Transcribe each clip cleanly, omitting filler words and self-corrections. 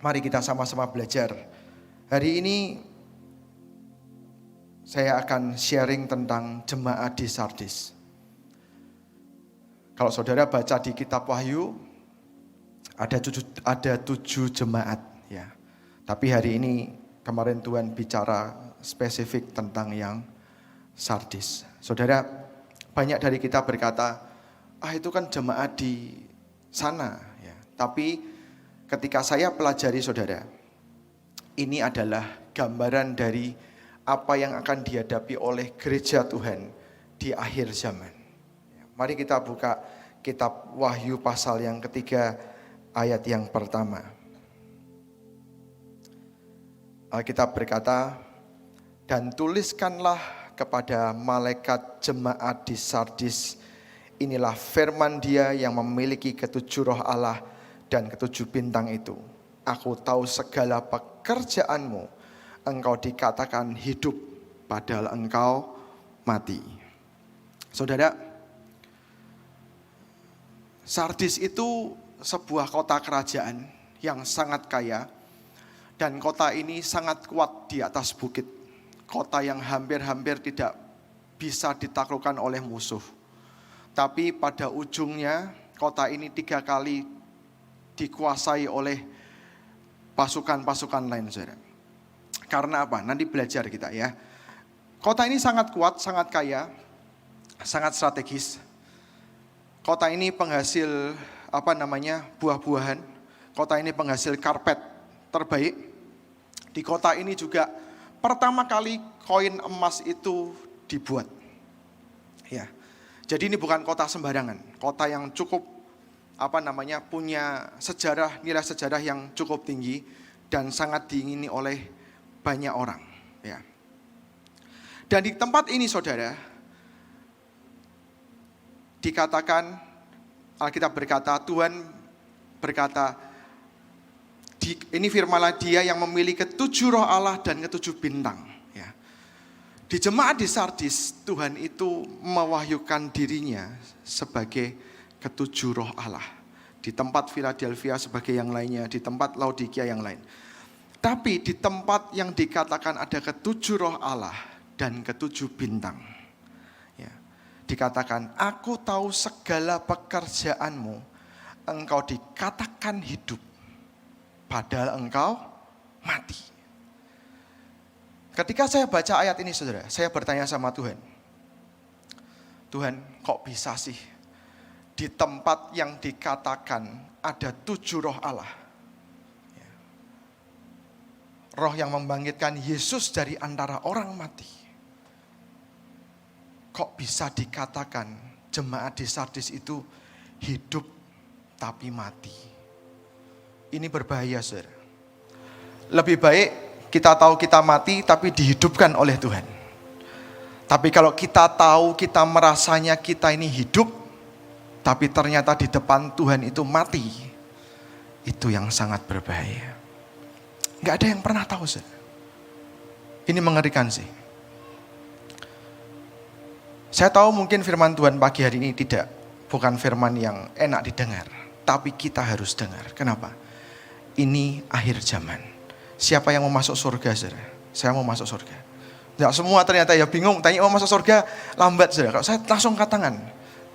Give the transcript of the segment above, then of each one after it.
Mari kita sama-sama belajar. Hari ini saya akan sharing tentang jemaat di Sardis. Kalau saudara baca di kitab Wahyu, ada 7 jemaat. Ya. Tapi hari ini kemarin Tuhan bicara spesifik tentang yang Sardis. Saudara, banyak dari kita berkata, itu kan jemaat di sana. Ya. Tapi ketika saya pelajari saudara, ini adalah gambaran dari apa yang akan dihadapi oleh gereja Tuhan di akhir zaman. Mari kita buka kitab Wahyu pasal yang ketiga ayat yang pertama. Alkitab berkata, dan tuliskanlah kepada malaikat jemaat di Sardis, inilah firman Dia yang memiliki ketujuh roh Allah dan ketujuh bintang itu. Aku tahu segala pekerjaanmu. Engkau dikatakan hidup, padahal engkau mati. Saudara, Sardis itu sebuah kota kerajaan yang sangat kaya. Dan kota ini sangat kuat di atas bukit. Kota yang hampir-hampir tidak bisa ditaklukkan oleh musuh. Tapi pada ujungnya kota ini 3 kali dikuasai oleh pasukan-pasukan lain, saudara. Karena apa? Nanti belajar kita ya. Kota ini sangat kuat, sangat kaya, sangat strategis. Kota ini penghasil buah-buahan. Kota ini penghasil karpet terbaik. Di kota ini juga pertama kali koin emas itu dibuat. Ya. Jadi ini bukan kota sembarangan, kota yang cukup punya sejarah, nilai sejarah yang cukup tinggi dan sangat diingini oleh banyak orang. Ya. Dan di tempat ini saudara, dikatakan, Alkitab berkata, Tuhan berkata, ini firmanlah Dia yang memiliki ketujuh roh Allah dan ketujuh bintang. Ya. Di jemaat di Sardis, Tuhan itu mewahyukan dirinya sebagai ketujuh roh Allah. Di tempat Philadelphia sebagai yang lainnya, di tempat Laodikia yang lain. Tapi di tempat yang dikatakan ada ketujuh roh Allah dan ketujuh bintang. Ya. Dikatakan, aku tahu segala pekerjaanmu, engkau dikatakan hidup, padahal engkau mati. Ketika saya baca ayat ini saudara, saya bertanya sama Tuhan. Tuhan, kok bisa sih di tempat yang dikatakan ada 7 roh Allah. Roh yang membangkitkan Yesus dari antara orang mati. Kok bisa dikatakan jemaat di Sardis itu hidup tapi mati? Ini berbahaya saudara. Lebih baik kita tahu kita mati tapi dihidupkan oleh Tuhan. Tapi kalau kita tahu, kita merasanya kita ini hidup, tapi ternyata di depan Tuhan itu mati, itu yang sangat berbahaya. Gak ada yang pernah tahu saudara. Ini mengerikan sih. Saya tahu mungkin firman Tuhan pagi hari ini bukan firman yang enak didengar, tapi kita harus dengar. Kenapa? Ini akhir zaman. Siapa yang mau masuk surga, saudara? Saya mau masuk surga. Tidak semua ternyata ya bingung, tanya mau masuk surga lambat, saudara. Kalau saya langsung angkat tangan,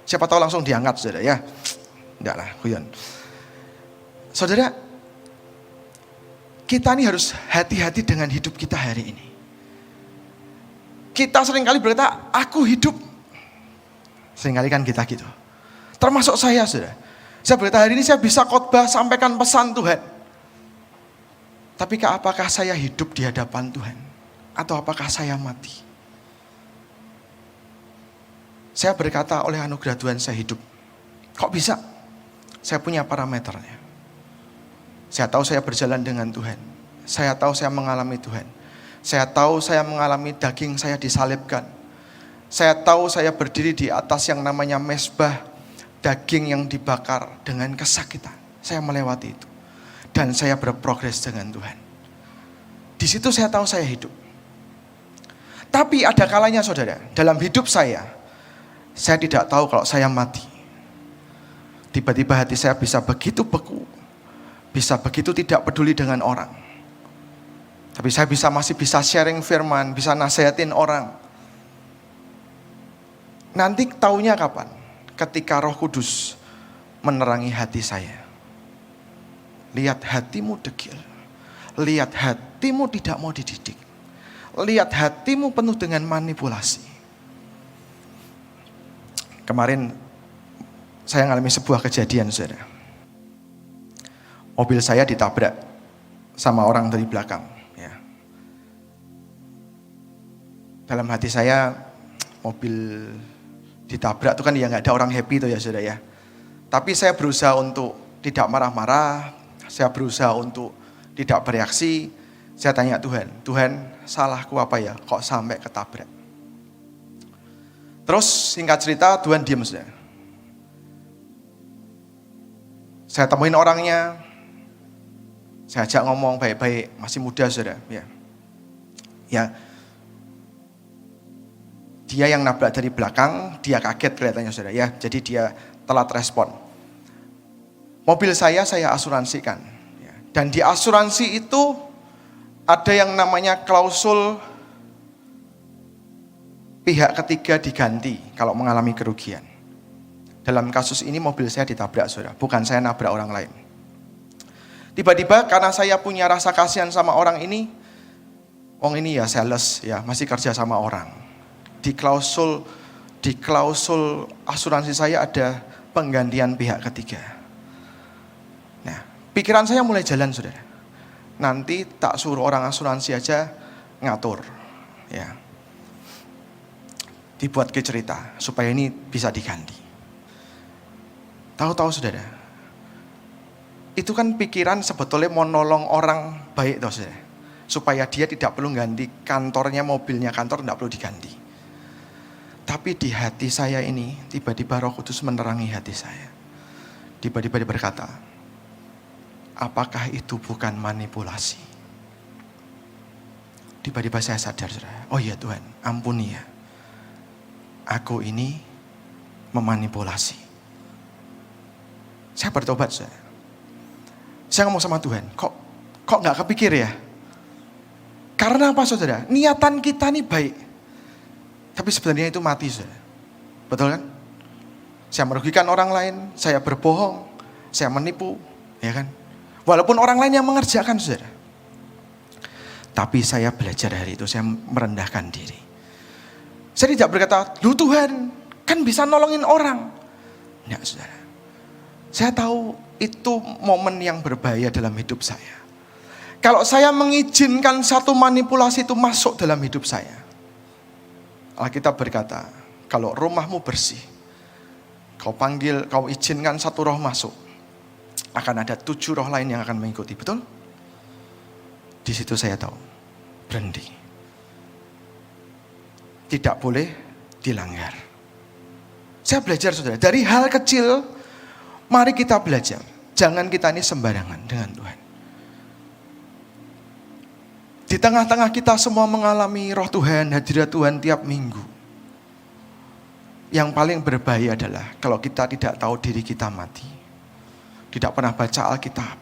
siapa tahu langsung diangkat, saudara ya. Enggak lah, guyon. Saudara, kita ini harus hati-hati dengan hidup kita hari ini. Kita seringkali berkata, aku hidup. Seringkali kan kita gitu. Termasuk saya, saudara. Saya berkata, hari ini saya bisa khotbah, sampaikan pesan Tuhan. Tapi apakah saya hidup di hadapan Tuhan? Atau apakah saya mati? Saya berkata, oleh anugerah Tuhan saya hidup. Kok bisa? Saya punya parameternya. Saya tahu saya berjalan dengan Tuhan. Saya tahu saya mengalami Tuhan. Saya tahu saya mengalami daging saya disalibkan. Saya tahu saya berdiri di atas yang namanya mezbah, daging yang dibakar dengan kesakitan. Saya melewati itu. Dan saya berprogres dengan Tuhan. Di situ saya tahu saya hidup. Tapi ada kalanya saudara, dalam hidup saya tidak tahu kalau saya mati. Tiba-tiba hati saya bisa begitu beku, bisa begitu tidak peduli dengan orang. Tapi saya masih bisa sharing firman, bisa nasihatin orang. Nanti taunya kapan? Ketika Roh Kudus menerangi hati saya. Lihat hatimu degil. Lihat hatimu tidak mau dididik. Lihat hatimu penuh dengan manipulasi. Kemarin saya mengalami sebuah kejadian, saudara. Mobil saya ditabrak sama orang dari belakang. Ya. Dalam hati saya, mobil ditabrak itu kan ya nggak ada orang happy itu ya, saudara ya. Tapi saya berusaha untuk tidak marah-marah, saya berusaha untuk tidak bereaksi. Saya tanya Tuhan, salahku apa ya? Kok sampai ketabrak? Terus singkat cerita, Tuhan diam, saudara. Saya temuin orangnya, saya ajak ngomong baik-baik, masih muda, saudara. Ya, dia yang nabrak dari belakang, dia kaget kelihatannya, saudara. Ya, jadi dia telat respon. Mobil saya asuransikan. Ya. Dan di asuransi itu ada yang namanya klausul pihak ketiga diganti kalau mengalami kerugian. Dalam kasus ini mobil saya ditabrak, saudara. Bukan saya nabrak orang lain. Tiba-tiba karena saya punya rasa kasihan sama orang ini ya sales, ya masih kerja sama orang. Di klausul asuransi saya ada penggantian pihak ketiga. Nah, pikiran saya mulai jalan, saudara. Nanti tak suruh orang asuransi aja ngatur, ya. Dibuat ke cerita supaya ini bisa diganti. Tahu-tahu, saudara, itu kan pikiran sebetulnya mau nolong orang baik, toh, saudara. Supaya dia tidak perlu ganti kantornya, mobilnya kantor tidak perlu diganti. Tapi di hati saya ini, tiba-tiba Roh Kudus menerangi hati saya. Tiba-tiba dia berkata, apakah itu bukan manipulasi? Tiba-tiba saya sadar, saudara. Oh iya Tuhan, ampuni ya. Aku ini memanipulasi. Saya bertobat, saudara. Saya ngomong sama Tuhan, kok gak kepikir ya? Karena apa, saudara? Niatan kita ini baik. Tapi sebenarnya itu mati, saudara. Betul kan? Saya merugikan orang lain, saya berbohong, saya menipu, ya kan? Walaupun orang lain yang mengerjakan, saudara. Tapi saya belajar hari itu, saya merendahkan diri. Saya tidak berkata, lu Tuhan, kan bisa nolongin orang. Enggak, saudara. Saya tahu itu momen yang berbahaya dalam hidup saya. Kalau saya mengizinkan satu manipulasi itu masuk dalam hidup saya. Alkitab berkata, kalau rumahmu bersih, kau izinkan satu roh masuk, akan ada 7 roh lain yang akan mengikuti, betul? Di situ saya tahu, berhenti. Tidak boleh dilanggar. Saya belajar, saudara, dari hal kecil, mari kita belajar. Jangan kita ini sembarangan dengan Tuhan. Di tengah-tengah kita semua mengalami roh Tuhan, hadirat Tuhan tiap minggu. Yang paling berbahaya adalah kalau kita tidak tahu diri kita mati. Tidak pernah baca Alkitab.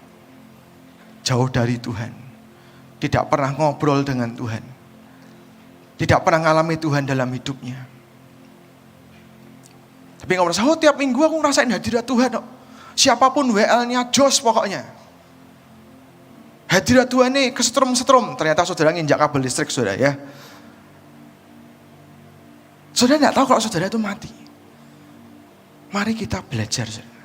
Jauh dari Tuhan. Tidak pernah ngobrol dengan Tuhan. Tidak pernah mengalami Tuhan dalam hidupnya. Tapi nggak merasa, tiap minggu aku ngerasain hadirat Tuhan. Siapapun WL-nya jos pokoknya. Hadirat Tuhan ini kesetrum-setrum. Ternyata saudara nginjak kabel listrik, saudara ya. Saudara tidak tahu kalau saudara itu mati. Mari kita belajar, saudara.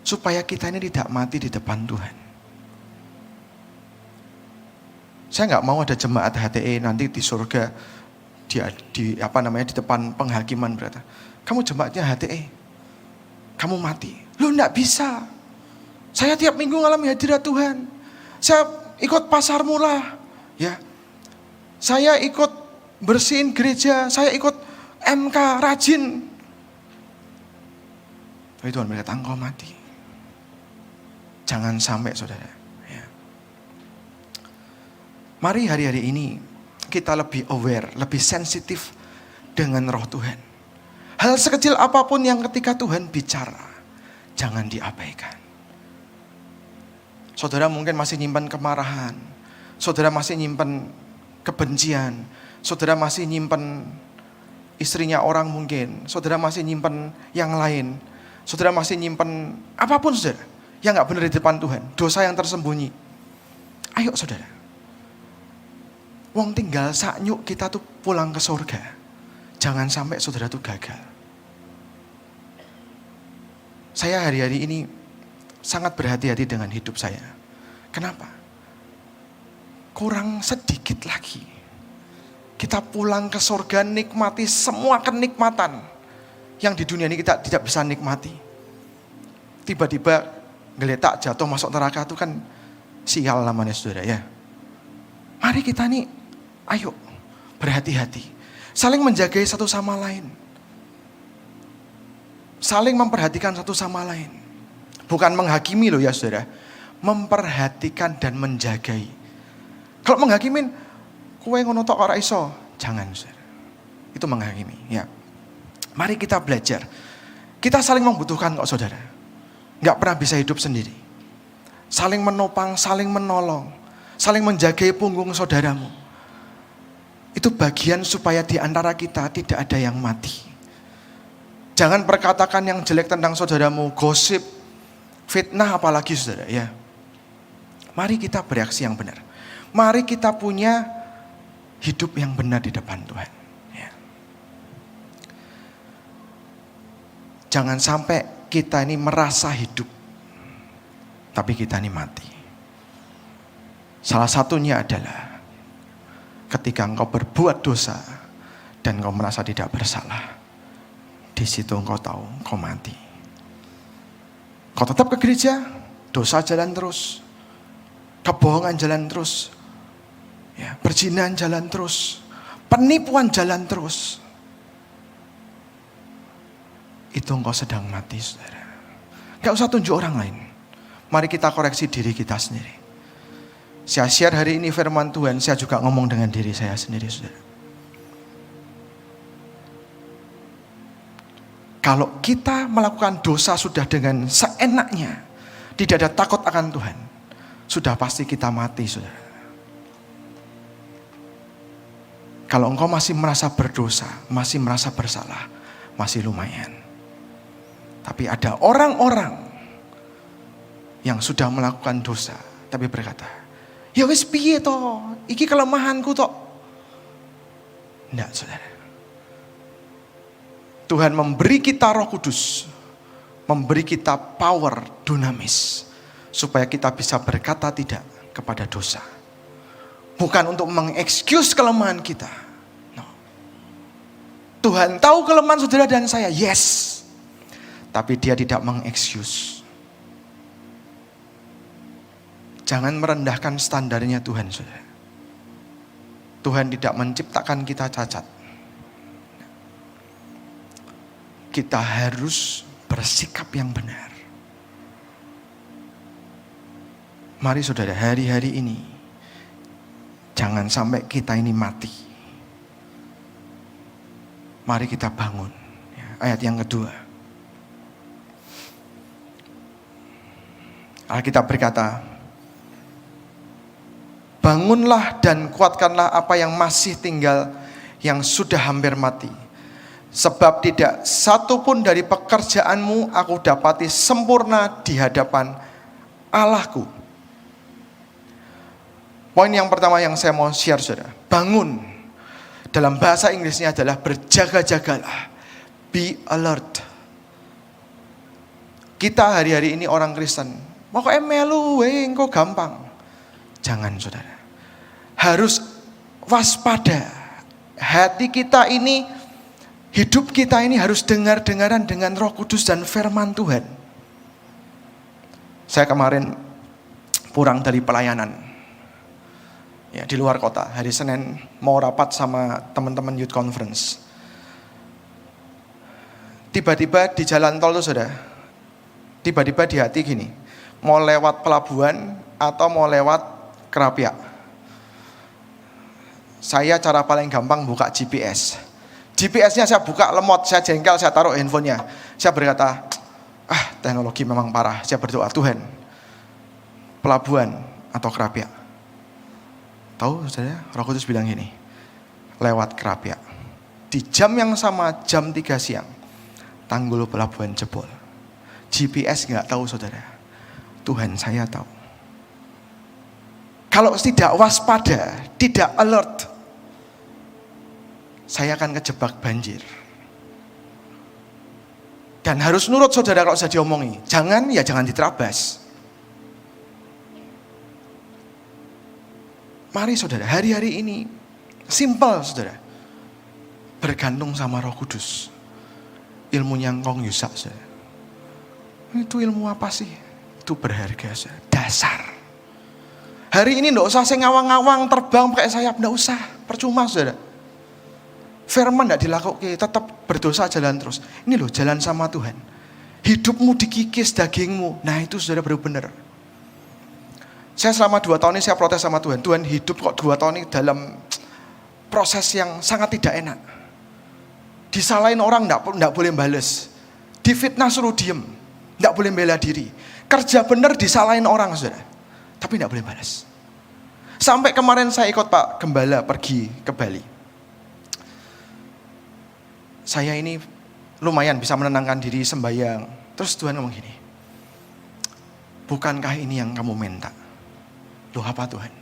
Supaya kita ini tidak mati di depan Tuhan. Saya nggak mau ada jemaat HTE nanti di surga di depan penghakiman berkata, kamu jemaatnya HTE, kamu mati. Lu nggak bisa. Saya tiap minggu ngalami hadirat Tuhan. Saya ikut pasar murah, ya. Saya ikut bersihin gereja, saya ikut MK rajin. Tapi Tuhan berkata, engkau mati. Jangan sampai, saudara. Ya. Mari hari-hari ini kita lebih aware, lebih sensitif dengan roh Tuhan. Hal sekecil apapun yang ketika Tuhan bicara, jangan diabaikan. Saudara mungkin masih nyimpan kemarahan. Saudara masih nyimpan kebencian. Saudara masih nyimpan istrinya orang mungkin. Saudara masih nyimpan yang lain. Saudara masih nyimpan apapun saudara yang gak benar di depan Tuhan. Dosa yang tersembunyi. Ayo saudara. Wong tinggal saknyuk kita tuh pulang ke surga. Jangan sampai saudara tuh gagal. Saya hari-hari ini sangat berhati-hati dengan hidup saya. Kenapa? Kurang sedikit lagi kita pulang ke surga, nikmati semua kenikmatan yang di dunia ini kita tidak bisa nikmati. Tiba-tiba geletak jatuh masuk neraka itu kan sial namanya saudara ya. Mari kita nih, ayo berhati-hati. Saling menjagai satu sama lain. Saling memperhatikan satu sama lain. Bukan menghakimi loh ya saudara. Memperhatikan dan menjagai. Kalau menghakimin, kowe ngono tok ora iso, jangan saudara. Itu menghakimi ya. Mari kita belajar. Kita saling membutuhkan kok saudara. Gak pernah bisa hidup sendiri. Saling menopang, saling menolong. Saling menjagai punggung saudaramu. Itu bagian supaya di antara kita tidak ada yang mati. Jangan perkatakan yang jelek tentang saudaramu, gosip, fitnah apalagi saudara ya. Mari kita bereaksi yang benar. Mari kita punya hidup yang benar di depan Tuhan. Ya. Jangan sampai kita ini merasa hidup, tapi kita ini mati. Salah satunya adalah ketika engkau berbuat dosa dan engkau merasa tidak bersalah. Di situ engkau tahu engkau mati. Kau tetap ke gereja, dosa jalan terus. Kebohongan jalan terus. Ya, perzinahan jalan terus. Penipuan jalan terus. Itu engkau sedang mati saudara. Gak usah tunjuk orang lain. Mari kita koreksi diri kita sendiri. Saya share hari ini firman Tuhan, saya juga ngomong dengan diri saya sendiri saudara. Kalau kita melakukan dosa sudah dengan seenaknya, tidak ada takut akan Tuhan, sudah pasti kita mati saudara. Kalau engkau masih merasa berdosa, masih merasa bersalah, masih lumayan. Tapi ada orang-orang yang sudah melakukan dosa, tapi berkata, ya wis piye to, iki kelemahanku to. Enggak saudara. Tuhan memberi kita Roh Kudus, memberi kita power dunamis, supaya kita bisa berkata tidak kepada dosa. Bukan untuk mengexcuse kelemahan kita. No. Tuhan tahu kelemahan saudara dan saya, yes. Tapi dia tidak mengexcuse. Jangan merendahkan standarnya Tuhan saudara. Tuhan tidak menciptakan kita cacat. Kita harus bersikap yang benar. Mari saudara, hari-hari ini jangan sampai kita ini mati. Mari kita bangun. Ayat yang kedua. Alkitab berkata, bangunlah dan kuatkanlah apa yang masih tinggal, yang sudah hampir mati. Sebab tidak satu pun dari pekerjaanmu aku dapati sempurna di hadapan Allahku. Poin yang pertama yang saya mau share saudara. Bangun. Dalam bahasa Inggrisnya adalah berjaga-jagalah. Be alert. Kita hari-hari ini orang Kristen. Pokoknya melu, engko gampang. Jangan saudara. Harus waspada. Hati kita ini, hidup kita ini harus dengar-dengaran dengan Roh Kudus dan firman Tuhan. Saya kemarin pulang dari pelayanan. Ya, di luar kota, hari Senin mau rapat sama teman-teman youth conference. Tiba-tiba di jalan tol tuh saudara, tiba-tiba di hati gini, mau lewat pelabuhan atau mau lewat Kerapiak. Saya cara paling gampang buka GPS. GPS-nya saya buka lemot, saya jengkel, saya taruh handphonenya. Saya berkata, teknologi memang parah. Saya berdoa, Tuhan, pelabuhan atau Krapyak. Tahu saudara, Roh Kudus bilang gini, lewat Krapyak. Di jam yang sama, jam 3 siang, tanggul pelabuhan jebol. GPS nggak tahu saudara, Tuhan saya tahu. Kalau tidak waspada, tidak alert, saya akan kejebak banjir. Dan harus nurut saudara kalau saya diomongi. Jangan diterabas. Mari saudara, hari-hari ini simple saudara. Bergantung sama Roh Kudus. Ilmunya engkong yusak saudara. Itu ilmu apa sih? Itu berharga saudara. Dasar. Hari ini enggak usah saya ngawang-ngawang terbang pakai sayap, enggak usah. Percuma saudara. Firman tidak dilakukan, tetap berdosa jalan terus. Ini loh jalan sama Tuhan. Hidupmu dikikis dagingmu. Nah itu saudara baru benar. Saya selama 2 tahun ini saya protes sama Tuhan. Tuhan, hidup kok 2 tahun ini dalam proses yang sangat tidak enak. Disalahin orang tidak boleh bales. Difitnah suruh diem. Tidak boleh bela diri. Kerja benar disalahin orang saudara. Tapi tidak boleh balas. Sampai kemarin saya ikut Pak Gembala pergi ke Bali. Saya ini lumayan bisa menenangkan diri sembahyang. Terus Tuhan ngomong gini, bukankah ini yang kamu minta? Loh apa Tuhan?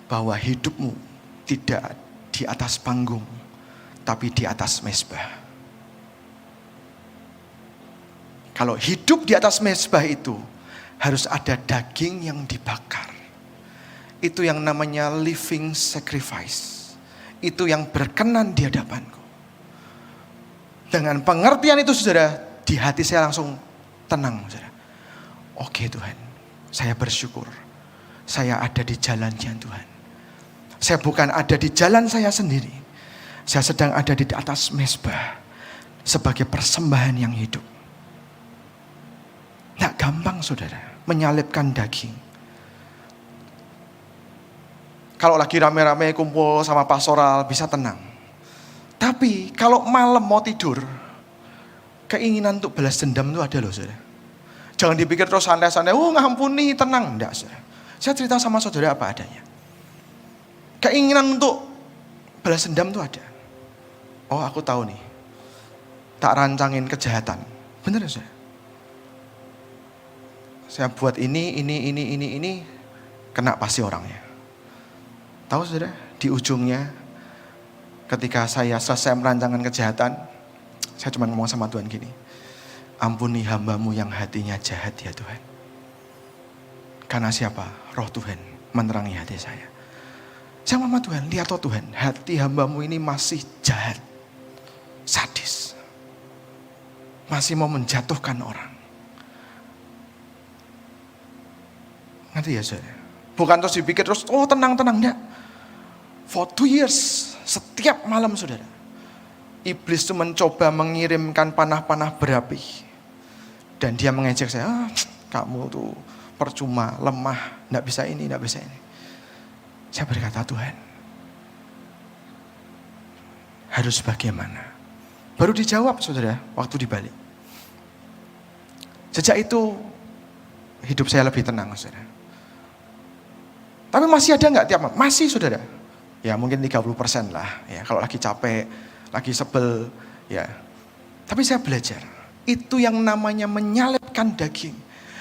Bahwa hidupmu tidak di atas panggung, tapi di atas mezbah. Kalau hidup di atas mezbah itu, harus ada daging yang dibakar. Itu yang namanya living sacrifice. Itu yang berkenan di hadapanku. Dengan pengertian itu saudara, di hati saya langsung tenang saudara. Oke Tuhan, saya bersyukur. Saya ada di jalannya Tuhan. Saya bukan ada di jalan saya sendiri. Saya sedang ada di atas mezbah. Sebagai persembahan yang hidup. Tidak gampang saudara, menyalipkan daging. Kalau lagi rame-rame kumpul sama pastoral bisa tenang. Tapi kalau malam mau tidur, keinginan untuk balas dendam itu ada loh saudara. Jangan dipikir terus santai-santai, ngampuni, tenang. Enggak saudara. Saya cerita sama saudara apa adanya. Keinginan untuk balas dendam itu ada. Oh aku tahu nih, tak rancangin kejahatan. Bener ya saudara? Saya buat ini, kena pasti orangnya. Tahu saudara, di ujungnya ketika saya selesai merancangkan kejahatan, saya cuma ngomong sama Tuhan gini, ampuni hamba-Mu yang hatinya jahat ya Tuhan. Karena siapa? Roh Tuhan menerangi hati saya. Saya ngomong Tuhan, lihat Tuhan, hati hamba-Mu ini masih jahat, sadis, masih mau menjatuhkan orang. Ngerti ya saudara? Bukan terus dipikir terus, tenang, enggak. For 2 years, setiap malam saudara, iblis itu mencoba mengirimkan panah-panah berapi. Dan dia mengejek saya, kamu tuh percuma, lemah, enggak bisa ini. Saya berkata, Tuhan, harus bagaimana? Baru dijawab saudara, waktu di Bali. Sejak itu, hidup saya lebih tenang saudara. Tapi masih ada enggak tiap malam? Masih saudara. Ya mungkin 30% lah. Ya, kalau lagi capek, lagi sebel. Ya. Tapi saya belajar. Itu yang namanya menyalipkan daging.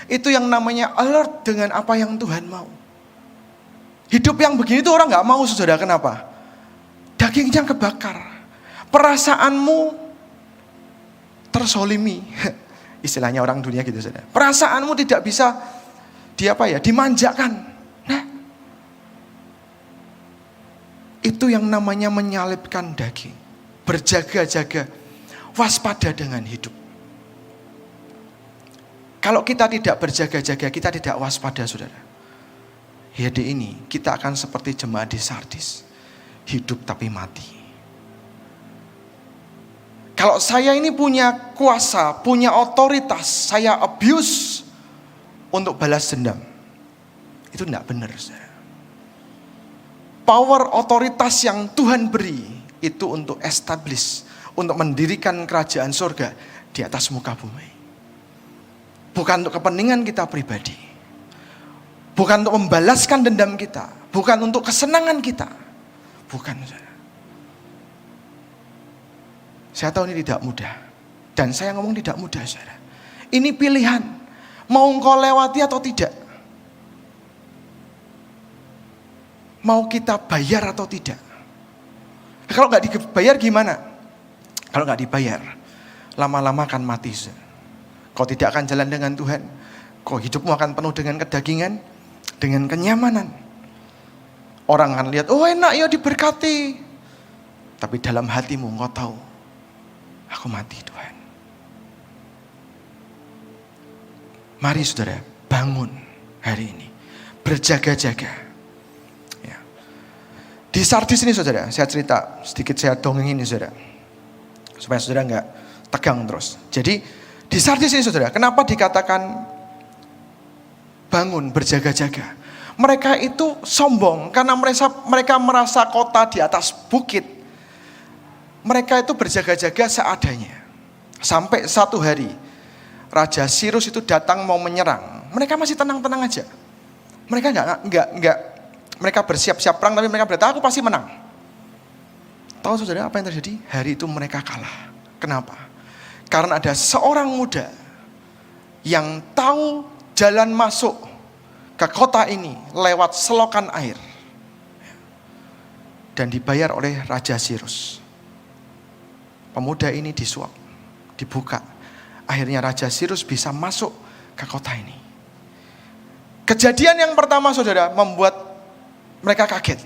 Itu yang namanya alert dengan apa yang Tuhan mau. Hidup yang begini tuh orang gak mau saudara. Kenapa? Dagingnya kebakar. Perasaanmu tersolimi. Istilahnya orang dunia gitu saudara. Perasaanmu tidak bisa dimanjakan. Itu yang namanya menyalipkan daging. Berjaga-jaga, waspada dengan hidup. Kalau kita tidak berjaga-jaga, kita tidak waspada saudara. Hari ini kita akan seperti jemaat di Sardis. Hidup tapi mati. Kalau saya ini punya kuasa, punya otoritas, saya abuse untuk balas dendam. Itu tidak benar saudara. Power otoritas yang Tuhan beri itu untuk establish, untuk mendirikan kerajaan surga di atas muka bumi. Bukan untuk kepentingan kita pribadi. Bukan untuk membalaskan dendam kita. Bukan untuk kesenangan kita. Bukan, saudara. Saya tahu ini tidak mudah. Dan saya ngomong tidak mudah, saudara. Ini pilihan. Mau engkau lewati atau tidak. Mau kita bayar atau tidak. Kalau nggak dibayar gimana? Kalau nggak dibayar, lama-lama akan mati. Kau tidak akan jalan dengan Tuhan. Kau hidupmu akan penuh dengan kedagingan, dengan kenyamanan. Orang akan lihat, oh enak ya diberkati. Tapi dalam hatimu engkau tahu, aku mati Tuhan. Mari saudara, bangun hari ini. Berjaga-jaga. Di Sardis ini saudara, saya cerita sedikit, saya dongeng ini saudara, supaya saudara nggak tegang terus. Jadi di Sardis ini saudara, kenapa dikatakan bangun berjaga-jaga? Mereka itu sombong karena mereka merasa kota di atas bukit. Mereka itu berjaga-jaga seadanya. Sampai satu hari Raja Sirus itu datang mau menyerang, mereka masih tenang-tenang aja. Mereka nggak mereka bersiap-siap perang, tapi mereka berkata, aku pasti menang. Tahu saudara apa yang terjadi? Hari itu mereka kalah. Kenapa? Karena ada seorang muda yang tahu jalan masuk ke kota ini lewat selokan air. Dan dibayar oleh Raja Sirus. Pemuda ini disuap, dibuka. Akhirnya Raja Sirus bisa masuk ke kota ini. Kejadian yang pertama saudara membuat mereka kaget,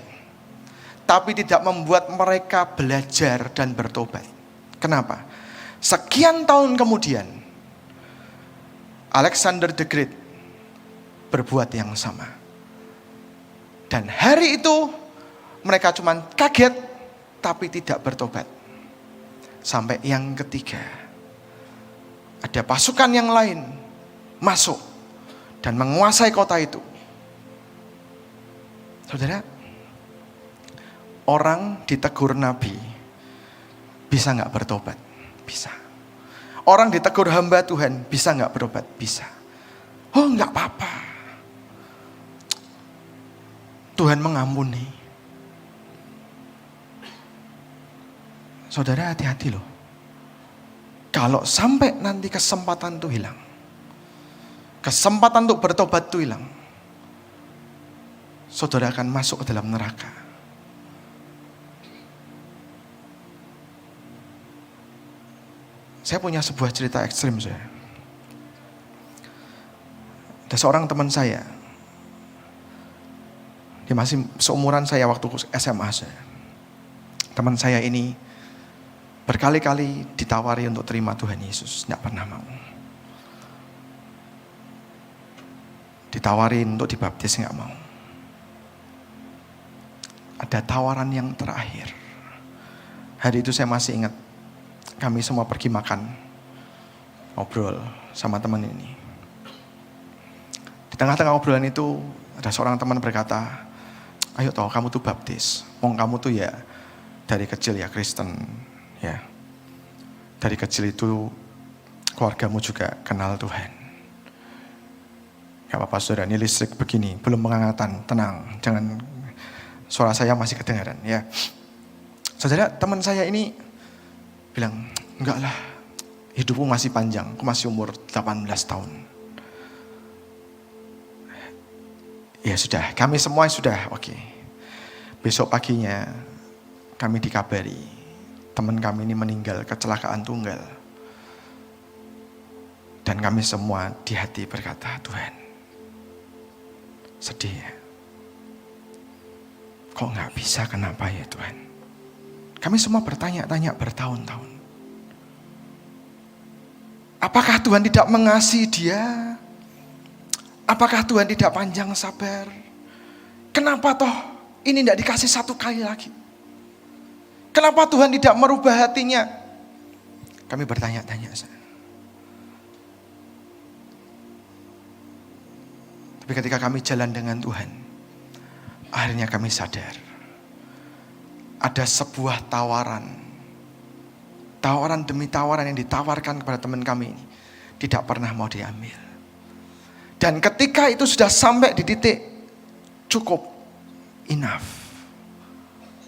tapi tidak membuat mereka belajar dan bertobat. Kenapa? Sekian tahun kemudian, Alexander the Great berbuat yang sama. Dan hari itu, mereka cuma kaget, tapi tidak bertobat. Sampai yang ketiga, ada pasukan yang lain masuk dan menguasai kota itu. Saudara, orang ditegur Nabi bisa gak bertobat? Bisa. Orang ditegur hamba Tuhan bisa gak berobat? Bisa. Oh gak apa-apa, Tuhan mengampuni. Saudara hati-hati loh. Kalau sampai nanti kesempatan itu hilang, kesempatan untuk bertobat itu hilang, saudara akan masuk ke dalam neraka. Saya punya sebuah cerita ekstrim saya. Ada seorang teman saya, dia masih seumuran saya waktu SMA saya. Teman saya ini berkali-kali ditawari untuk terima Tuhan Yesus, tidak pernah mau. Ditawarin untuk dibaptis, nggak mau. Ada tawaran yang terakhir. Hari itu saya masih ingat, kami semua pergi makan, ngobrol sama teman ini. Di tengah-tengah obrolan itu ada seorang teman berkata, ayo toh kamu tuh baptis, wong kamu tuh ya dari kecil ya Kristen, ya dari kecil itu keluargamu juga kenal Tuhan. Gak apa-apa saudara, ini listrik begini, belum pengangkatan, tenang, jangan. Suara saya masih kedengaran ya. Saudara, teman saya ini bilang, enggak lah, hidupku masih panjang, aku masih umur 18 tahun. Ya sudah, kami semua sudah oke. Besok paginya kami dikabari, teman kami ini meninggal kecelakaan tunggal. Dan kami semua di hati berkata, Tuhan, sedih ya. Kok gak bisa, kenapa ya Tuhan? Kami semua bertanya-tanya bertahun-tahun. Apakah Tuhan tidak mengasihi dia? Apakah Tuhan tidak panjang sabar? Kenapa toh ini tidak dikasih satu kali lagi? Kenapa Tuhan tidak merubah hatinya? Kami bertanya-tanya. Tapi ketika kami jalan dengan Tuhan, akhirnya kami sadar, ada sebuah tawaran demi tawaran yang ditawarkan kepada teman kami ini, tidak pernah mau diambil. Dan ketika itu sudah sampai di titik cukup, enough,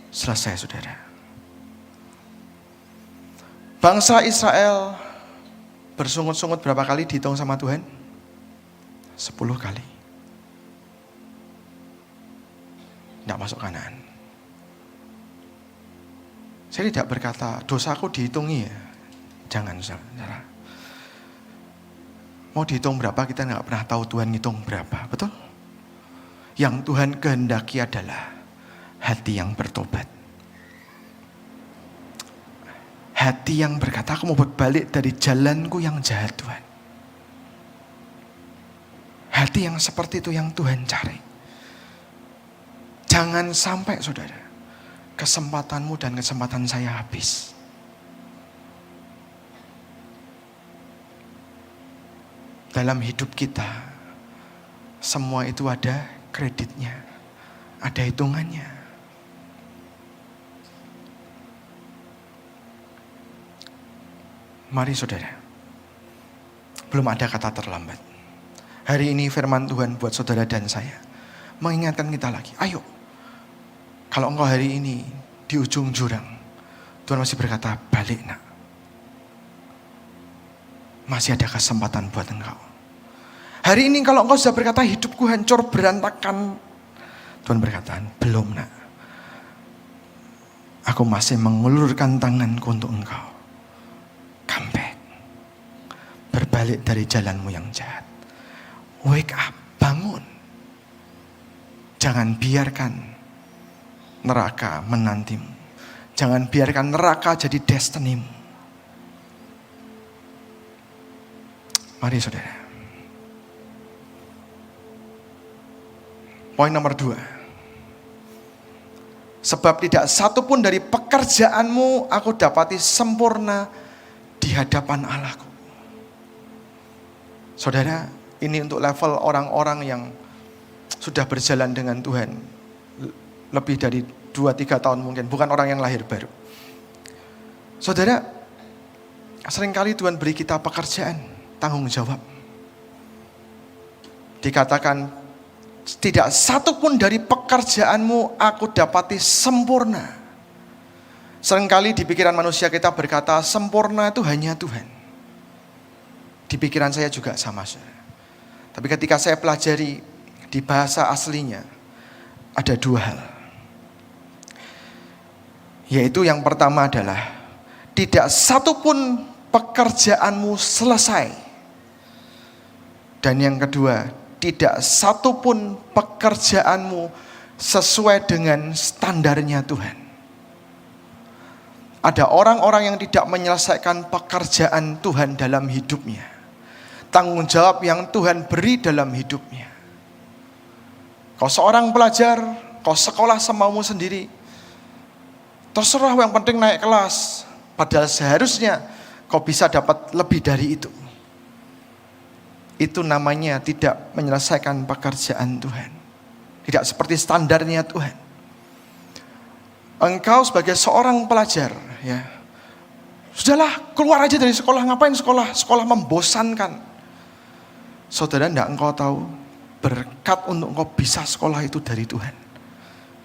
selesai saudara. Bangsa Israel bersungut-sungut berapa kali dihitung sama Tuhan? 10 kali. Tidak masuk Kanaan. Saya tidak berkata dosaku dihitungi ya. Jangan saudara. Mau dihitung berapa kita nggak pernah tahu Tuhan ngitung berapa, betul? Yang Tuhan kehendaki adalah hati yang bertobat. Hati yang berkata, aku mau berbalik dari jalanku yang jahat Tuhan. Hati yang seperti itu yang Tuhan cari. Jangan sampai saudara, kesempatanmu dan kesempatan saya habis. Dalam hidup kita, semua itu ada kreditnya, ada hitungannya. Mari saudara, belum ada kata terlambat. Hari ini firman Tuhan buat saudara dan saya, mengingatkan kita lagi, ayo. Kalau engkau hari ini di ujung jurang, Tuhan masih berkata, balik nak. Masih ada kesempatan buat engkau. Hari ini kalau engkau sudah berkata, hidupku hancur berantakan, Tuhan berkata, belum nak. Aku masih mengulurkan tanganku untuk engkau. Come back. Berbalik dari jalanmu yang jahat. Wake up, bangun. Jangan biarkan neraka menantimu. Jangan biarkan neraka jadi destinimu. Mari saudara. Poin nomor 2. Sebab tidak satu pun dari pekerjaanmu aku dapati sempurna di hadapan Allahku. Saudara, ini untuk level orang-orang yang sudah berjalan dengan Tuhan lebih dari 2-3 tahun mungkin, bukan orang yang lahir baru. Saudara, seringkali Tuhan beri kita pekerjaan, tanggung jawab. Dikatakan, tidak satu pun dari pekerjaanmu aku dapati sempurna. Seringkali di pikiran manusia kita berkata, sempurna itu hanya Tuhan. Di pikiran saya juga sama, saudara. Tapi ketika saya pelajari di bahasa aslinya, ada 2 hal. Yaitu yang pertama adalah, tidak satu pun pekerjaanmu selesai. Dan yang kedua, tidak satu pun pekerjaanmu sesuai dengan standarnya Tuhan. Ada orang-orang yang tidak menyelesaikan pekerjaan Tuhan dalam hidupnya. Tanggung jawab yang Tuhan beri dalam hidupnya. Kau seorang pelajar, kau sekolah semaumu sendiri. Terserah, yang penting naik kelas. Padahal seharusnya kau bisa dapat lebih dari itu. Itu namanya tidak menyelesaikan pekerjaan Tuhan. Tidak seperti standarnya Tuhan. Engkau sebagai seorang pelajar, ya, sudahlah keluar aja dari sekolah. Ngapain sekolah? Sekolah membosankan. Saudara, enggak engkau tahu berkat untuk engkau bisa sekolah itu dari Tuhan.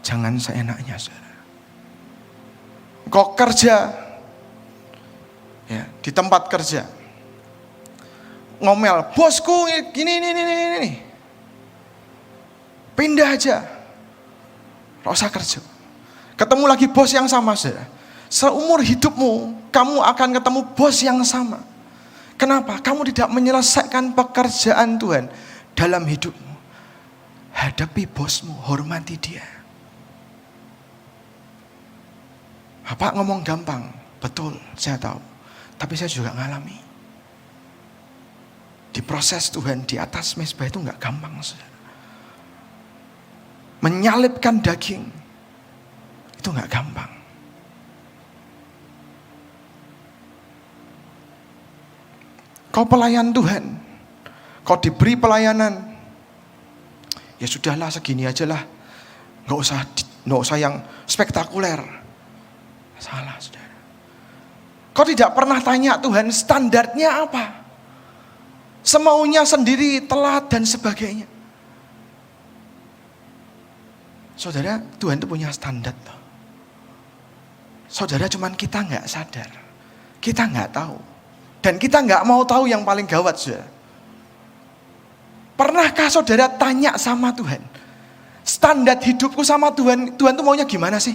Jangan seenaknya, saudara. Engkau kerja, ya, di tempat kerja, ngomel, bosku gini. Pindah aja. Gak usah kerja. Ketemu lagi bos yang sama, saudara. Seumur hidupmu, kamu akan ketemu bos yang sama. Kenapa? Kamu tidak menyelesaikan pekerjaan Tuhan dalam hidupmu. Hadapi bosmu, hormati dia. Bapak ngomong gampang, betul, saya tahu. Tapi saya juga ngalami. Diproses Tuhan di atas mezbah itu gak gampang, saudara. Menyalipkan daging itu gak gampang. Kau pelayan Tuhan, kau diberi pelayanan, ya sudahlah segini aja lah, gak usah yang spektakuler. Salah, saudara. Kau tidak pernah tanya Tuhan standarnya apa. semaunya sendiri, telat dan sebagainya. Saudara, Tuhan itu punya standar loh. Saudara, cuman kita nggak sadar, kita nggak tahu, dan kita nggak mau tahu yang paling gawat, saudara. Pernahkah saudara tanya sama Tuhan, standar hidupku sama Tuhan, Tuhan tuh maunya gimana sih?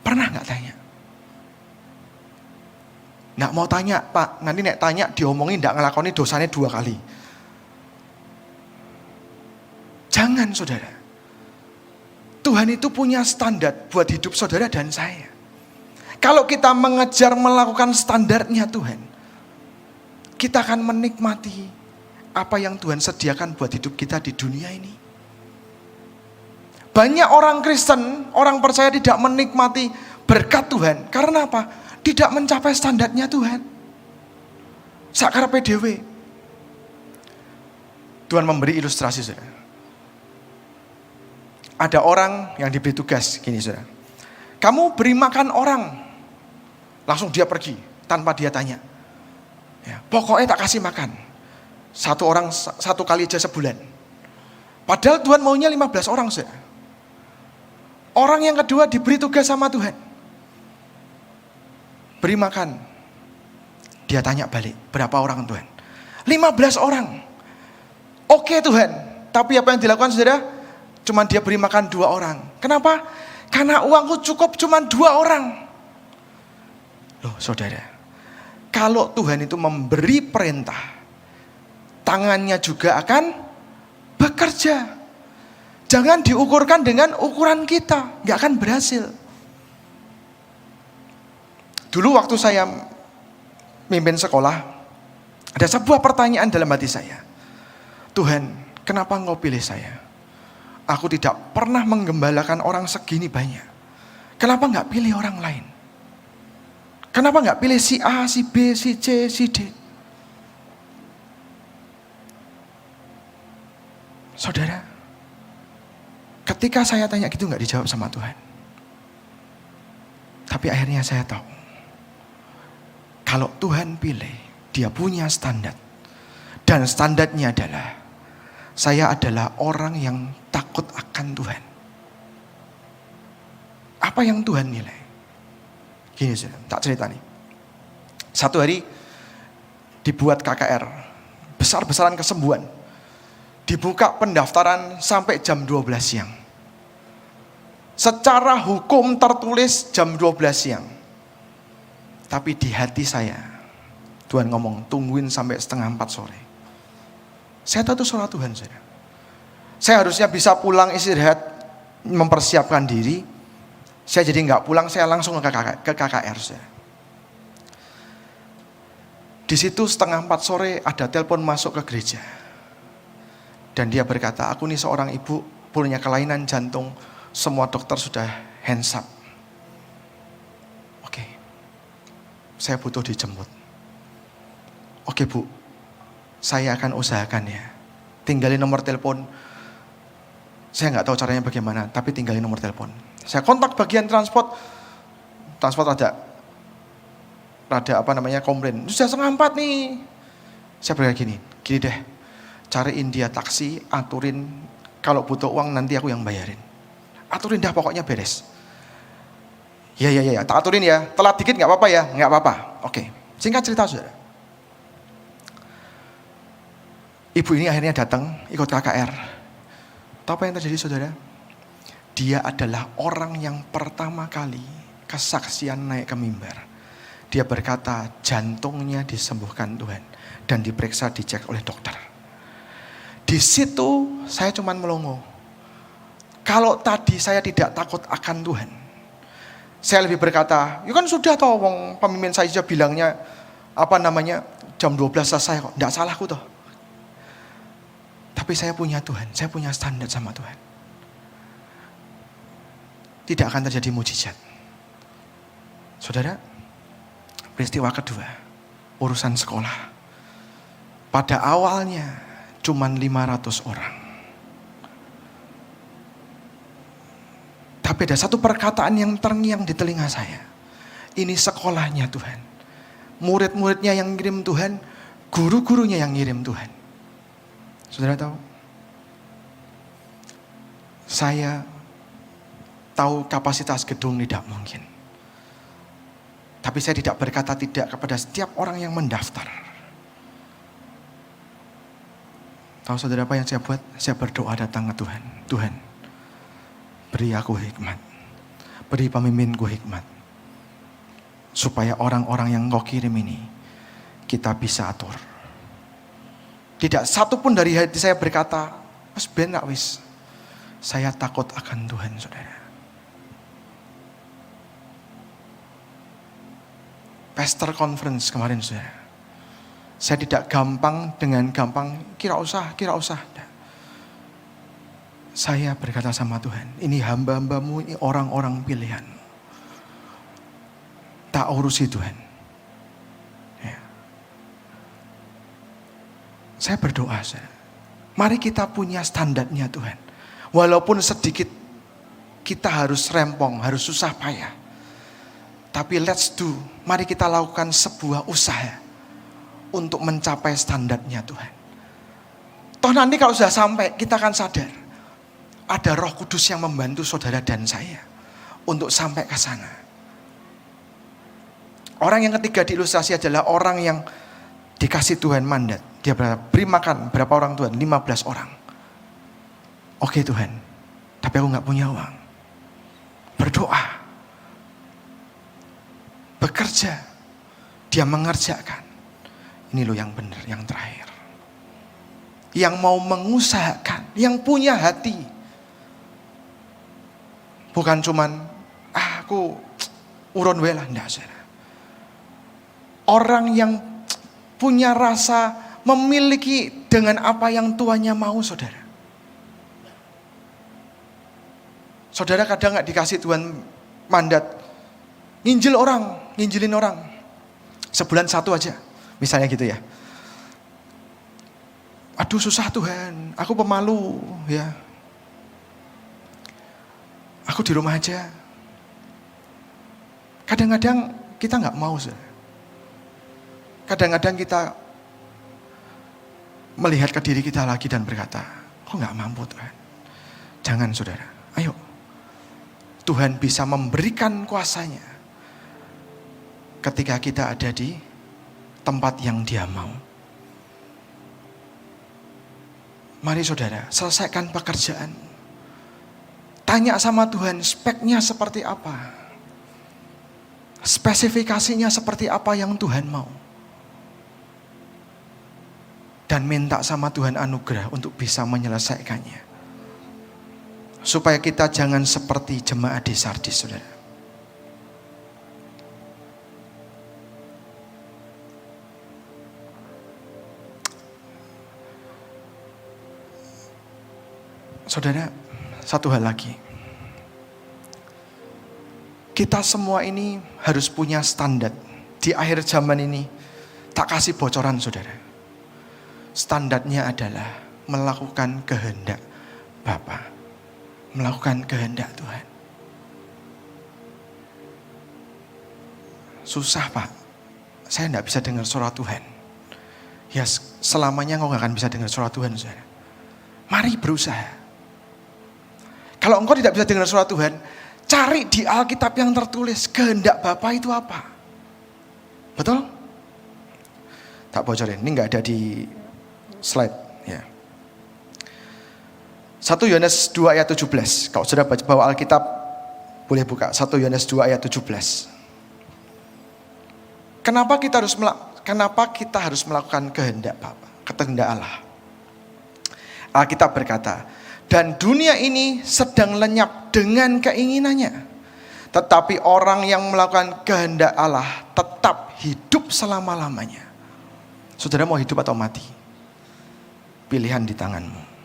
Pernah nggak tanya? Nggak mau tanya, Pak, nanti nek tanya diomongin nggak ngelakoni dosanya 2 kali. Jangan, saudara. Tuhan itu punya standar buat hidup saudara dan saya. Kalau kita mengejar melakukan standarnya Tuhan, kita akan menikmati apa yang Tuhan sediakan buat hidup kita di dunia ini. Banyak orang Kristen, orang percaya tidak menikmati berkat Tuhan. Karena apa? Tidak mencapai standarnya Tuhan. Sakarepe dhewe. Tuhan memberi ilustrasi, saudara. Ada orang yang diberi tugas gini, saudara. Kamu beri makan orang, langsung dia pergi tanpa dia tanya. Ya, pokoknya tak kasih makan. 1 orang 1 kali aja sebulan. Padahal Tuhan maunya 15 orang, saudara. Orang yang kedua diberi tugas sama Tuhan, beri makan. Dia tanya balik, berapa orang Tuhan? 15 orang. Oke Tuhan, tapi apa yang dilakukan saudara? Cuman dia beri makan 2 orang. Kenapa? Karena uangku cukup cuman 2 orang. Loh saudara, kalau Tuhan itu memberi perintah, tangannya juga akan bekerja. Jangan diukurkan dengan ukuran kita, gak akan berhasil. Dulu waktu saya mimpin sekolah, ada sebuah pertanyaan dalam hati saya. Tuhan, kenapa Engkau pilih saya? Aku tidak pernah menggembalakan orang segini banyak. Kenapa gak pilih orang lain? Kenapa gak pilih si A, si B, si C, si D? Saudara, ketika saya tanya gitu gak dijawab sama Tuhan. Tapi akhirnya saya tahu, kalau Tuhan pilih, dia punya standar. Dan standarnya adalah, saya adalah orang yang takut akan Tuhan. Apa yang Tuhan nilai? Gini saudara, tak cerita nih. Satu hari dibuat KKR, besar-besaran kesembuhan. Dibuka pendaftaran sampai jam 12 siang. Secara hukum tertulis jam 12 siang. Tapi di hati saya, Tuhan ngomong, tungguin sampai 3:30 sore. Saya tahu itu suara Tuhan, saudara. Saya harusnya bisa pulang istirahat, mempersiapkan diri. Saya jadi nggak pulang, saya langsung ke KKR, saudara. Di situ 3:30 sore ada telepon masuk ke gereja. Dan dia berkata, aku nih seorang ibu, punya kelainan jantung, semua dokter sudah hands up. Saya butuh dijemput. Oke Bu, saya akan usahakan ya. Tinggalin nomor telepon. Saya nggak tahu caranya bagaimana, tapi tinggalin nomor telepon. Saya kontak bagian transport ada komplain. Sudah 3:30 nih. Saya berkata gini deh, cariin dia taksi, aturin kalau butuh uang nanti aku yang bayarin. Aturin dah pokoknya beres. Ya, tak aturin ya. Telat dikit gak apa-apa ya? Gak apa-apa. Oke, singkat cerita saudara. Ibu ini akhirnya datang ikut KKR. Tahu apa yang terjadi saudara? Dia adalah orang yang pertama kali kesaksian naik ke mimbar. Dia berkata jantungnya disembuhkan Tuhan. Dan diperiksa, dicek oleh dokter. Di situ saya cuman melongo. Kalau tadi saya tidak takut akan Tuhan, saya lebih berkata, ya kan sudah toh, pemimpin saya saja bilangnya jam 12 selesai kok, enggak salahku toh. Tapi saya punya Tuhan, saya punya standar sama Tuhan. Tidak akan terjadi mujizat. Saudara, peristiwa kedua, urusan sekolah. Pada awalnya cuman 500 orang. Tapi ada satu perkataan yang terngiang di telinga saya. Ini sekolahnya Tuhan. Murid-muridnya yang ngirim Tuhan, Guru-gurunya yang ngirim Tuhan. Saudara tahu? Saya tahu kapasitas gedung tidak mungkin. Tapi saya tidak berkata tidak kepada setiap orang yang mendaftar. Tahu saudara apa yang saya buat? Saya berdoa datang ke Tuhan. Tuhan, beri aku hikmat. Beri pemimpinku hikmat. Supaya orang-orang yang Kau kirim ini kita bisa atur. Tidak satu pun dari hati saya berkata, "Wis benak wis." Saya takut akan Tuhan, saudara. Pastor conference kemarin, saudara. Saya tidak dengan gampang, kira usah. Nah. Saya berkata sama Tuhan, ini hamba-hambamu, ini orang-orang pilihan. Tak urusi Tuhan. Ya. Saya berdoa, saudara. Mari kita punya standarnya Tuhan. Walaupun sedikit kita harus rempong, harus susah payah. Tapi mari kita lakukan sebuah usaha untuk mencapai standarnya Tuhan. Toh nanti kalau sudah sampai, kita akan sadar. Ada Roh Kudus yang membantu saudara dan saya untuk sampai ke sana. Orang yang ketiga diilustrasi adalah orang yang dikasih Tuhan mandat. Dia beri makan berapa orang Tuhan? 15 orang. Oke Tuhan, tapi aku gak punya uang. Berdoa. Bekerja. Dia mengerjakan. Ini loh yang benar, yang terakhir. Yang mau mengusahakan, yang punya hati. Bukan cuman, aku urun welah, enggak saudara. Orang yang punya rasa memiliki dengan apa yang tuannya mau, saudara. Saudara kadang gak dikasih Tuhan mandat nginjilin orang. Sebulan 1 aja, misalnya gitu ya. Aduh susah Tuhan, aku pemalu ya. Aku di rumah aja. Kadang-kadang kita gak mau, saudara. Kadang-kadang kita melihat ke diri kita lagi dan berkata, kok gak mampu Tuhan. Jangan saudara, ayo. Tuhan bisa memberikan kuasanya ketika kita ada di tempat yang Dia mau. Mari saudara, selesaikan pekerjaan. Tanya sama Tuhan, speknya seperti apa? Spesifikasinya seperti apa yang Tuhan mau? Dan minta sama Tuhan anugerah untuk bisa menyelesaikannya. Supaya kita jangan seperti jemaat di Sardis, saudara. Saudara, satu hal lagi. Kita semua ini harus punya standar. Di akhir zaman ini, tak kasih bocoran, saudara. Standarnya adalah melakukan kehendak Bapa. Melakukan kehendak Tuhan. Susah Pak, saya tidak bisa dengar suara Tuhan. Ya selamanya engkau gak akan bisa dengar suara Tuhan, saudara. Mari berusaha. Kalau engkau tidak bisa dengar suara Tuhan, cari di Alkitab yang tertulis kehendak Bapa itu apa. Betul? Tak bocorin, ini gak ada di slide ya. 1 Yohanes 2 ayat 17. Kalau sudah bawa Alkitab, boleh buka 1 Yohanes 2 ayat 17. Kenapa kita harus melakukan kehendak Bapa, kehendak Allah? Alkitab berkata, dan dunia ini sedang lenyap dengan keinginannya. Tetapi orang yang melakukan kehendak Allah tetap hidup selama-lamanya. Saudara mau hidup atau mati? Pilihan di tanganmu.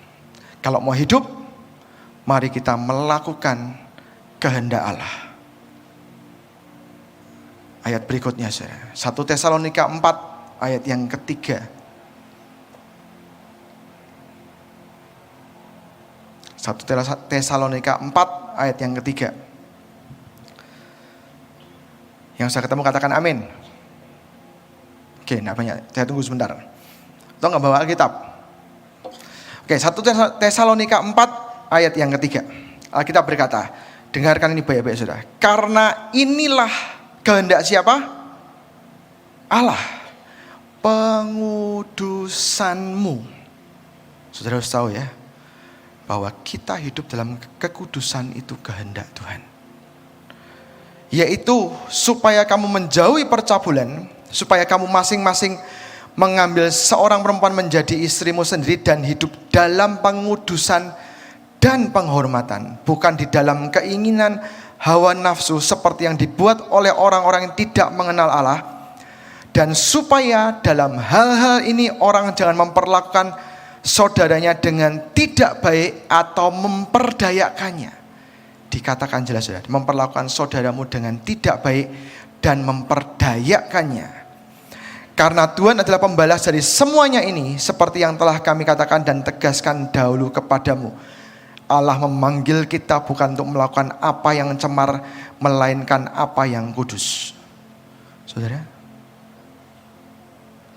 Kalau mau hidup, mari kita melakukan kehendak Allah. Ayat berikutnya, saudara. 1 Tesalonika 4 ayat yang ketiga. 1 Tesalonika 4 ayat yang ketiga. Yang saya ketemu katakan amin. Oke, enggak banyak. Saya tunggu sebentar. Atau nggak bawa Alkitab? Oke, 1 Tesalonika 4 ayat yang ketiga. Alkitab berkata, dengarkan ini baik-baik saudara. Karena inilah kehendak siapa? Allah, pengudusanmu. Saudara harus tahu ya, bahwa kita hidup dalam kekudusan itu kehendak Tuhan. Yaitu supaya kamu menjauhi percabulan, supaya kamu masing-masing mengambil seorang perempuan menjadi istrimu sendiri dan hidup dalam pengudusan dan penghormatan, bukan di dalam keinginan hawa nafsu seperti yang dibuat oleh orang-orang yang tidak mengenal Allah. Dan supaya dalam hal-hal ini orang jangan memperlakukan saudaranya dengan tidak baik atau memperdayakannya. Dikatakan jelas ya, memperlakukan saudaramu dengan tidak baik dan memperdayakannya. Karena Tuhan adalah pembalas dari semuanya ini, seperti yang telah kami katakan dan tegaskan dahulu kepadamu. Allah memanggil kita bukan untuk melakukan apa yang cemar, melainkan apa yang kudus. Saudara,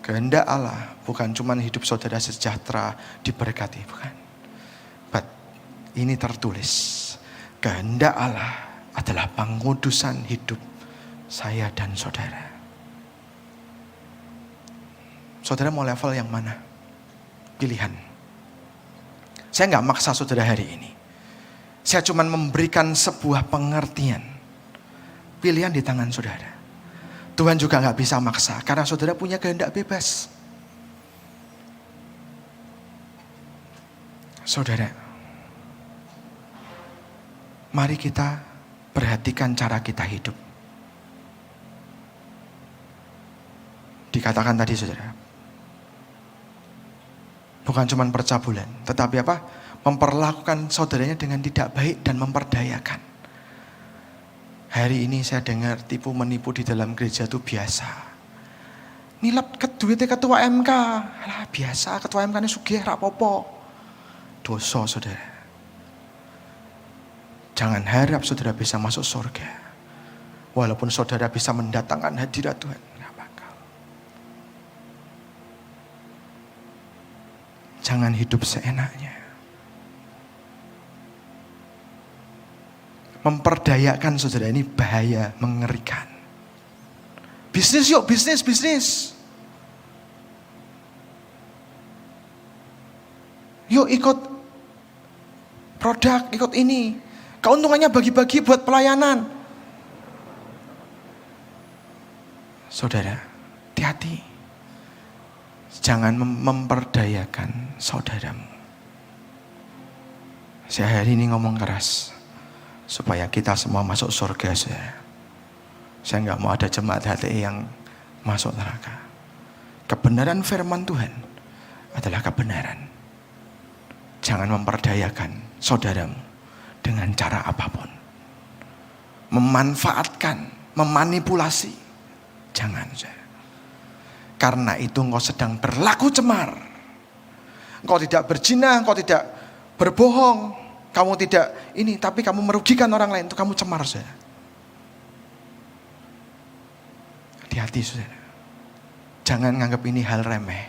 kehendak Allah bukan cuma hidup saudara sejahtera, diberkati, bukan. But ini tertulis, kehendak Allah adalah pengudusan hidup saya dan saudara. Saudara mau level yang mana? Pilihan. Saya nggak maksa saudara hari ini. Saya cuma memberikan sebuah pengertian. Pilihan di tangan saudara. Tuhan juga nggak bisa maksa, karena saudara punya kehendak bebas. Saudara, mari kita perhatikan cara kita hidup. Dikatakan tadi saudara, bukan cuma percabulan, tetapi apa? Memperlakukan saudaranya dengan tidak baik dan memperdayakan. Hari ini saya dengar tipu menipu di dalam gereja itu biasa. Nilap ketua MK, alah biasa ketua MK ini sugih rapopo. Dosa saudara. Jangan harap saudara bisa masuk surga. Walaupun saudara bisa mendatangkan hadirat Tuhan. Jangan hidup seenaknya. Memperdayakan saudara ini bahaya, mengerikan. Bisnis yuk, bisnis. Yuk ikut produk, ikut ini. Keuntungannya bagi-bagi buat pelayanan. Saudara, hati-hati. Jangan memperdayakan saudaramu. Saya hari ini ngomong keras supaya kita semua masuk surga. Saya nggak mau ada jemaat HTI yang masuk neraka. Kebenaran firman Tuhan adalah kebenaran. Jangan memperdayakan saudaramu dengan cara apapun. Memanfaatkan, memanipulasi. Jangan. Karena itu engkau sedang berlaku cemar. Engkau tidak berzina, engkau tidak berbohong, kamu tidak ini, tapi kamu merugikan orang lain, itu kamu cemar saudara. Hati-hati saudara. Jangan nganggap ini hal remeh.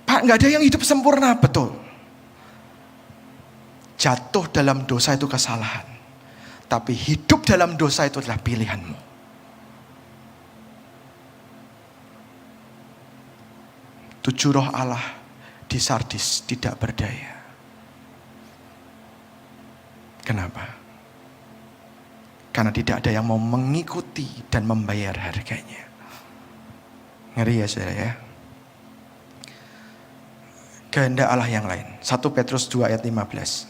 Pak, gak ada yang hidup sempurna, betul. Jatuh dalam dosa itu kesalahan. Tapi hidup dalam dosa itu adalah pilihanmu. Tujuh roh Allah di Sardis tidak berdaya. Kenapa? Karena tidak ada yang mau mengikuti dan membayar harganya. Ngeri ya saudara ya. Kehendak Allah yang lain. 1 Petrus 2 ayat 15.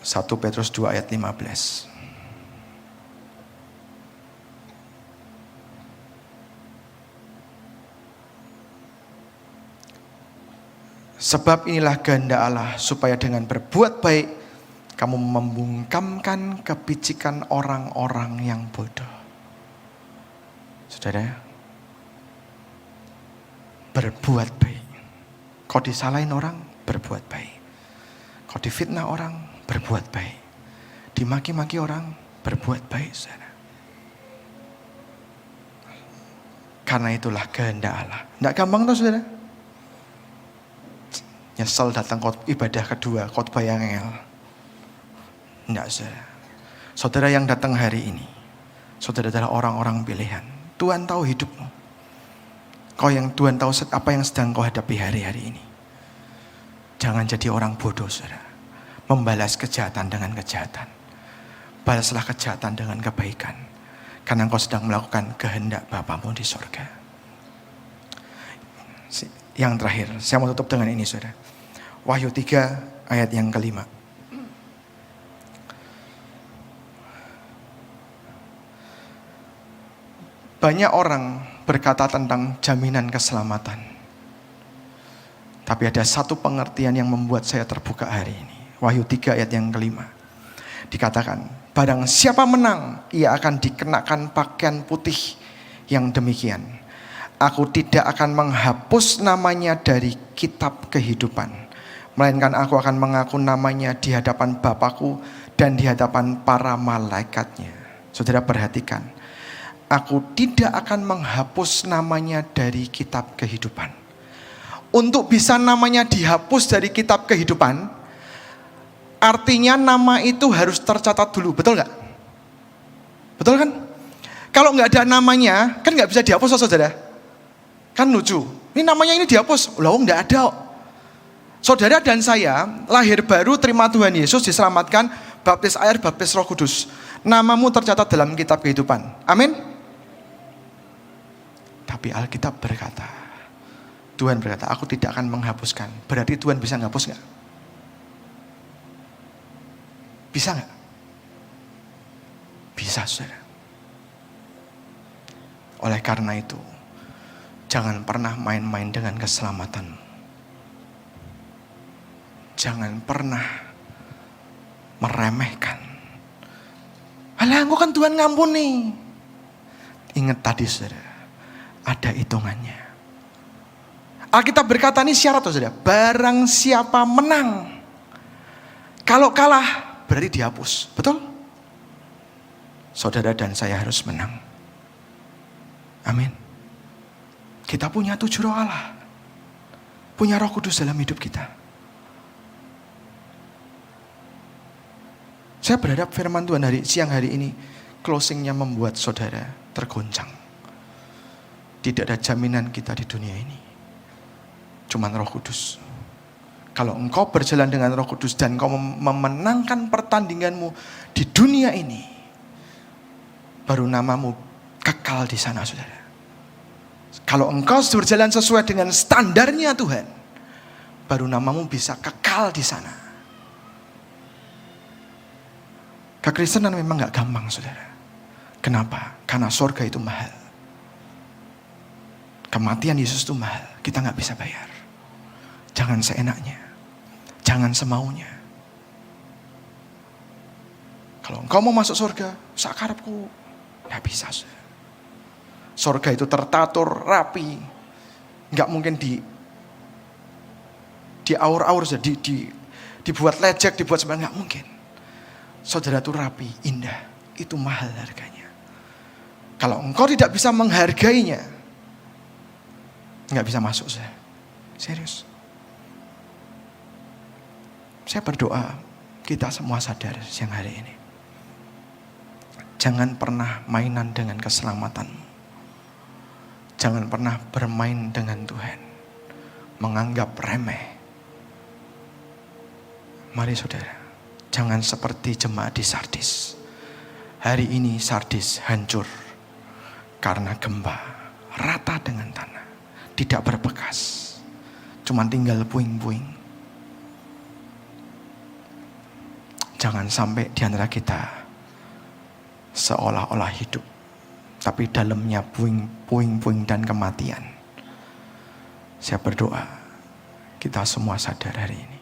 1 Petrus 2 ayat 15. Sebab inilah kehendak Allah, supaya dengan berbuat baik kamu membungkamkan kepicikan orang-orang yang bodoh. Saudara, berbuat baik. Kau disalahin orang, berbuat baik. Kau difitnah orang, berbuat baik. Dimaki-maki orang, berbuat baik, saudara. Karena itulah kehendak Allah. Tidak gampang tuh saudara. Nyesel datang ibadah kedua, khotbah yang ngel. Tidak saudara. Saudara yang datang hari ini, saudara adalah orang-orang pilihan. Tuhan tahu hidupmu. Tuhan tahu apa yang sedang kau hadapi hari-hari ini. Jangan jadi orang bodoh saudara. Membalas kejahatan dengan kejahatan. Balaslah kejahatan dengan kebaikan. Karena engkau sedang melakukan kehendak Bapamu di sorga. Yang terakhir, saya mau tutup dengan ini saudara. Wahyu 3 ayat yang kelima. Banyak orang berkata tentang jaminan keselamatan. Tapi ada satu pengertian yang membuat saya terbuka hari ini. Wahyu 3 ayat yang kelima. Dikatakan, barang siapa menang, ia akan dikenakan pakaian putih yang demikian. Aku tidak akan menghapus namanya dari kitab kehidupan. Melainkan aku akan mengaku namanya di hadapan Bapakku dan di hadapan para malaikatnya. Saudara perhatikan. Aku tidak akan menghapus namanya dari kitab kehidupan. Untuk bisa namanya dihapus dari kitab kehidupan, artinya nama itu harus tercatat dulu, betul nggak? Betul kan? Kalau nggak ada namanya, kan nggak bisa dihapus, saudara. Kan lucu. Ini namanya ini dihapus, loh nggak ada. Saudara dan saya lahir baru, terima Tuhan Yesus, diselamatkan, baptis air, baptis Roh Kudus. Namamu tercatat dalam kitab kehidupan. Amin. Tapi Alkitab berkata, Tuhan berkata, aku tidak akan menghapuskan. Berarti Tuhan bisa menghapus nggak? Bisa nggak? Bisa saudara. Oleh karena itu, jangan pernah main-main dengan keselamatanmu. Jangan pernah meremehkan. Alah, engkau kan Tuhan ngampuni. Ingat tadi saudara, ada hitungannya. Alkitab berkata ini syarat saudara, barang siapa menang. Kalau kalah berarti dihapus, betul? Saudara dan saya harus menang. Amin. Kita punya 7 roh Allah. Punya Roh Kudus dalam hidup kita. Saya berharap firman Tuhan siang hari ini closingnya membuat saudara tergoncang. Tidak ada jaminan kita di dunia ini. Cuman Roh Kudus. Kalau engkau berjalan dengan Roh Kudus dan engkau memenangkan pertandinganmu di dunia ini, baru namamu kekal di sana saudara. Kalau engkau berjalan sesuai dengan standarnya Tuhan, baru namamu bisa kekal di sana. Kekristenan memang gak gampang saudara. Kenapa? Karena surga itu mahal. Kematian Yesus itu mahal. Kita gak bisa bayar. Jangan seenaknya. Jangan semaunya. Kalau engkau mau masuk surga, sakarepku. Gak bisa saudara. Surga itu tertatur, rapi. Gak mungkin diaur-aur, dibuat lecek, dibuat sebenarnya. Gak mungkin. Saudara itu rapi, indah. Itu mahal harganya. Kalau engkau tidak bisa menghargainya, nggak bisa masuk saya. Serius. Saya berdoa kita semua sadar siang hari ini. Jangan pernah mainan dengan keselamatanmu. Jangan pernah bermain dengan Tuhan. Menganggap remeh. Mari saudara, jangan seperti jemaat di Sardis. Hari ini Sardis hancur karena gempa, rata dengan tanah, tidak berbekas, cuma tinggal puing-puing. Jangan sampai di antara kita seolah-olah hidup, tapi dalamnya puing-puing dan kematian. Saya berdoa kita semua sadar hari ini.